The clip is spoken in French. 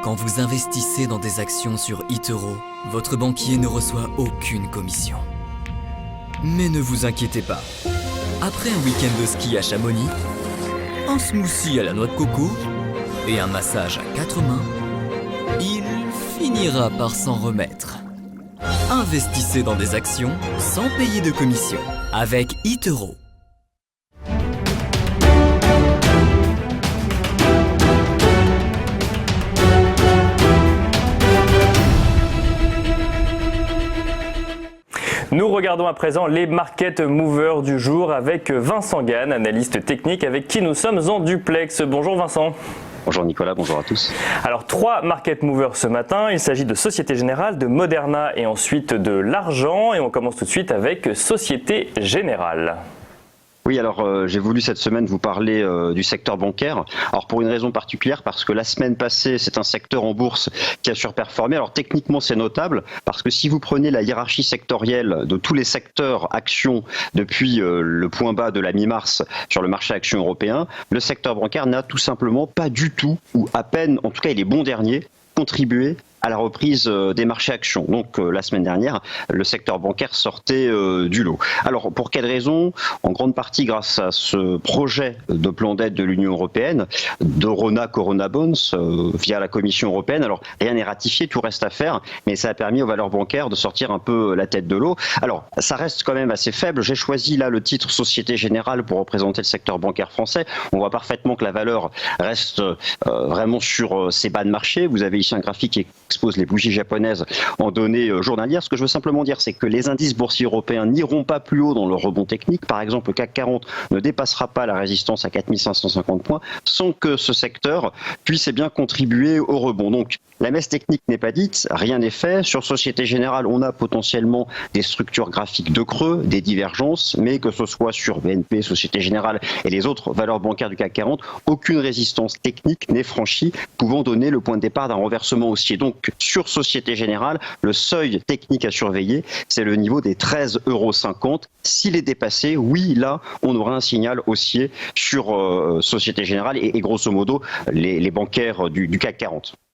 Quand vous investissez dans des actions sur eToro, votre banquier ne reçoit aucune commission. Mais ne vous inquiétez pas. Après un week-end de ski à Chamonix, un smoothie à la noix de coco et un massage à 4 mains, il finira par s'en remettre. Investissez dans des actions sans payer de commission avec eToro. Nous regardons à présent les market movers du jour avec Vincent Gann, analyste technique avec qui nous sommes en duplex. Bonjour Vincent. Bonjour Nicolas, bonjour à tous. Alors 3 market movers ce matin, il s'agit de Société Générale, de Moderna et ensuite de l'argent. Et on commence tout de suite avec Société Générale. Oui, alors j'ai voulu cette semaine vous parler du secteur bancaire. Alors pour une raison particulière, parce que la semaine passée, c'est un secteur en bourse qui a surperformé. Alors techniquement, c'est notable, parce que si vous prenez la hiérarchie sectorielle de tous les secteurs actions depuis le point bas de la mi-mars sur le marché actions européen, le secteur bancaire n'a tout simplement pas du tout, ou à peine, en tout cas il est bon dernier, contribué à la reprise des marchés actions. Donc la semaine dernière, le secteur bancaire sortait du lot. Alors pour quelle raison? En grande partie grâce à ce projet de plan d'aide de l'Union européenne, de Corona Bonds, via la Commission européenne. Alors rien n'est ratifié, tout reste à faire, mais ça a permis aux valeurs bancaires de sortir un peu la tête de l'eau. Alors ça reste quand même assez faible. J'ai choisi là le titre Société Générale pour représenter le secteur bancaire français. On voit parfaitement que la valeur reste vraiment sur ses bas de marché. Vous avez ici un graphique qui expose les bougies japonaises en données journalières. Ce que je veux simplement dire, c'est que les indices boursiers européens n'iront pas plus haut dans le rebond technique. Par exemple, le CAC 40 ne dépassera pas la résistance à 4550 points sans que ce secteur puisse bien contribuer au rebond. Donc, la messe technique n'est pas dite, rien n'est fait. Sur Société Générale, on a potentiellement des structures graphiques de creux, des divergences, mais que ce soit sur BNP, Société Générale et les autres valeurs bancaires du CAC 40, aucune résistance technique n'est franchie, pouvant donner le point de départ d'un renversement haussier. Donc, sur Société Générale, le seuil technique à surveiller, c'est le niveau des 13,50 €. S'il est dépassé, oui, là, on aura un signal haussier sur Société Générale et grosso modo les bancaires du CAC 40.